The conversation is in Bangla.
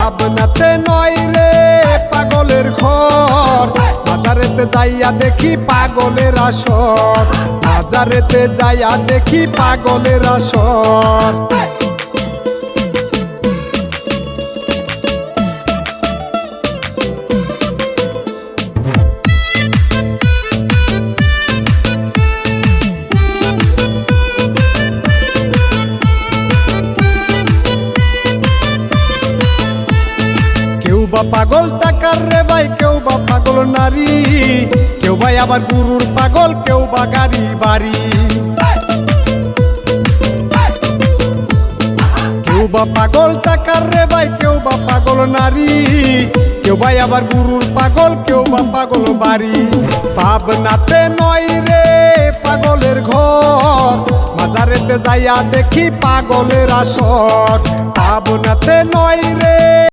পাবনাতে নয় রে পাগলের ঘর, বাজারেতে যাইয়া দেখি পাগলের আসর, বাজারেতে যাইয়া দেখি পাগলের আসর। পাগল টাকার রে ভাই, কেউ বা পাগল নারী, কেউ ভাই আবার গুরুর পাগল, কেউ বা গাড়ি বাড়ি। কেউ বা পাগল টাকার রে ভাই, কেউ বা পাগল নারী, কেউ ভাই আবার গুরুর পাগল, কেউ বা পাগল বাড়ি। পাবনাতে নয় রে পাগলের ঘর, বাজারেতে যাইয়া দেখি পাগলের আসর, পাবনাতে নয় রে।